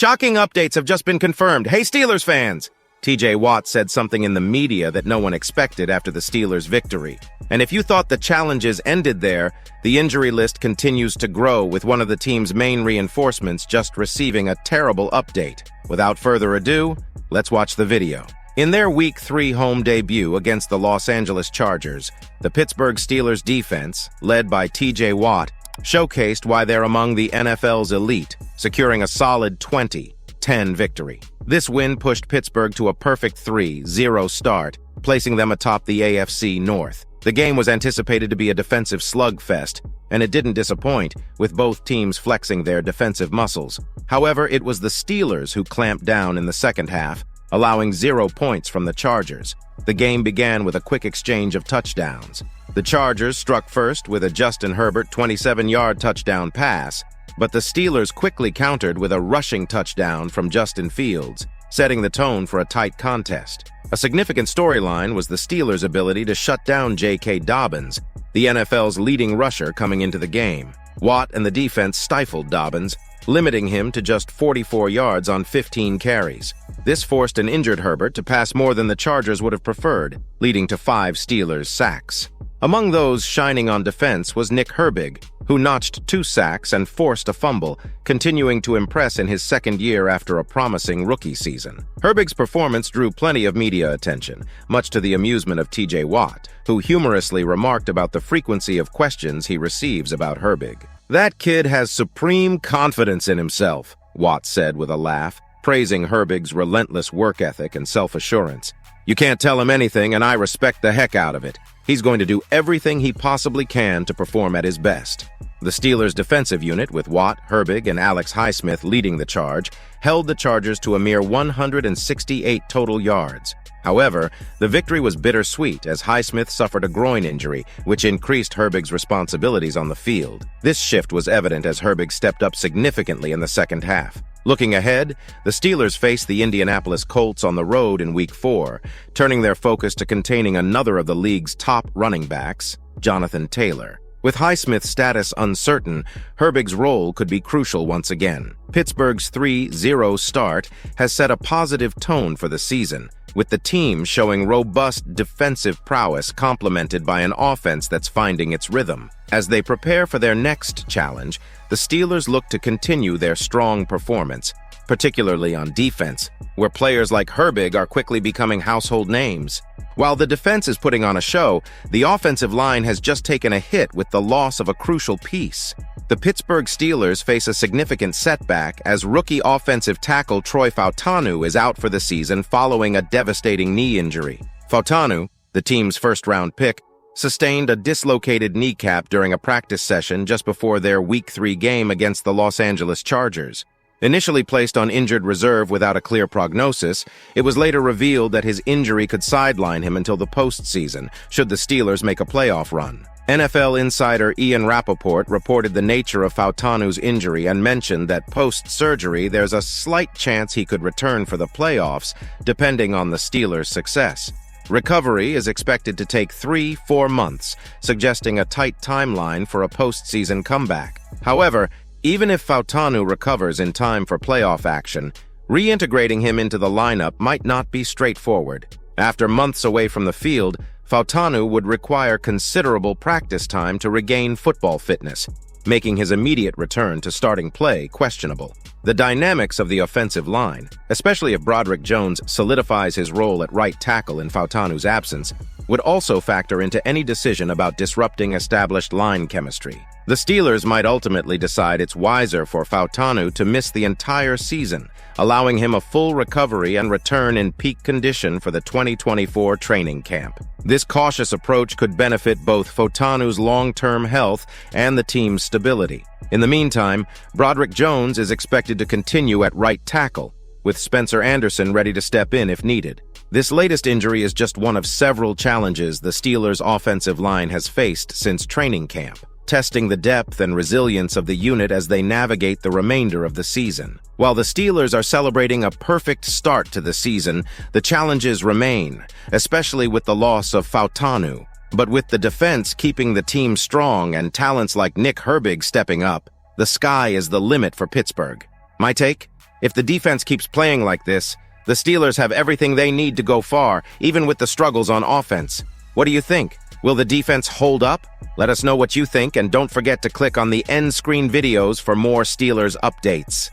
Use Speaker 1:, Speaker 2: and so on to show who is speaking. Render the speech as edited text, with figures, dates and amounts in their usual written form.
Speaker 1: Shocking updates have just been confirmed. Hey, Steelers fans! TJ Watt said something in the media that no one expected after the Steelers' victory. And if you thought the challenges ended there, the injury list continues to grow, with one of the team's main reinforcements just receiving a terrible update. Without further ado, let's watch the video. In their Week 3 home debut against the Los Angeles Chargers, the Pittsburgh Steelers defense, led by TJ Watt, showcased why they're among the NFL's elite, securing a solid 20-10 victory. This win pushed Pittsburgh to a perfect 3-0 start, placing them atop the AFC North. The game was anticipated to be a defensive slugfest, and it didn't disappoint, with both teams flexing their defensive muscles. However, it was the Steelers who clamped down in the second half, allowing 0 points from the Chargers. The game began with a quick exchange of touchdowns. The Chargers struck first with a Justin Herbert 27-yard touchdown pass, but the Steelers quickly countered with a rushing touchdown from Justin Fields, setting the tone for a tight contest. A significant storyline was the Steelers' ability to shut down J.K. Dobbins, the NFL's leading rusher coming into the game. Watt and the defense stifled Dobbins, limiting him to just 44 yards on 15 carries. This forced an injured Herbert to pass more than the Chargers would have preferred, leading to 5 Steelers sacks. Among those shining on defense was Nick Herbig, who notched 2 sacks and forced a fumble, continuing to impress in his second year after a promising rookie season. Herbig's performance drew plenty of media attention, much to the amusement of TJ Watt, who humorously remarked about the frequency of questions he receives about Herbig. "That kid has supreme confidence in himself," Watt said with a laugh, praising Herbig's relentless work ethic and self-assurance. "You can't tell him anything, and I respect the heck out of it. He's going to do everything he possibly can to perform at his best." The Steelers' defensive unit, with Watt, Herbig, and Alex Highsmith leading the charge, held the Chargers to a mere 168 total yards. However, the victory was bittersweet as Highsmith suffered a groin injury, which increased Herbig's responsibilities on the field. This shift was evident as Herbig stepped up significantly in the second half. Looking ahead, the Steelers face the Indianapolis Colts on the road in Week 4, turning their focus to containing another of the league's top running backs, Jonathan Taylor. With Highsmith's status uncertain, Herbig's role could be crucial once again. Pittsburgh's 3-0 start has set a positive tone for the season, with the team showing robust defensive prowess complemented by an offense that's finding its rhythm. As they prepare for their next challenge, the Steelers look to continue their strong performance, particularly on defense, where players like Herbig are quickly becoming household names. While the defense is putting on a show, the offensive line has just taken a hit with the loss of a crucial piece. The Pittsburgh Steelers face a significant setback as rookie offensive tackle Troy Fautanu is out for the season following a devastating knee injury. Fautanu, the team's first-round pick, sustained a dislocated kneecap during a practice session just before their Week 3 game against the Los Angeles Chargers. Initially placed on injured reserve without a clear prognosis, it was later revealed that his injury could sideline him until the postseason, should the Steelers make a playoff run. NFL insider Ian Rappaport reported the nature of Fautanu's injury and mentioned that post-surgery there's a slight chance he could return for the playoffs, depending on the Steelers' success. Recovery is expected to take 3-4 months, suggesting a tight timeline for a postseason comeback. However, even if Fautanu recovers in time for playoff action, reintegrating him into the lineup might not be straightforward. After months away from the field, Fautanu would require considerable practice time to regain football fitness, making his immediate return to starting play questionable. The dynamics of the offensive line, especially if Broderick Jones solidifies his role at right tackle in Fautanu's absence, would also factor into any decision about disrupting established line chemistry. The Steelers might ultimately decide it's wiser for Fautanu to miss the entire season, allowing him a full recovery and return in peak condition for the 2024 training camp. This cautious approach could benefit both Fautanu's long-term health and the team's stability. In the meantime, Broderick Jones is expected to continue at right tackle, with Spencer Anderson ready to step in if needed. This latest injury is just one of several challenges the Steelers' offensive line has faced since training camp, testing the depth and resilience of the unit as they navigate the remainder of the season. While the Steelers are celebrating a perfect start to the season, the challenges remain, especially with the loss of Fautanu. But with the defense keeping the team strong and talents like Nick Herbig stepping up, the sky is the limit for Pittsburgh. My take? If the defense keeps playing like this, the Steelers have everything they need to go far, even with the struggles on offense. What do you think? Will the defense hold up? Let us know what you think, and don't forget to click on the end screen videos for more Steelers updates.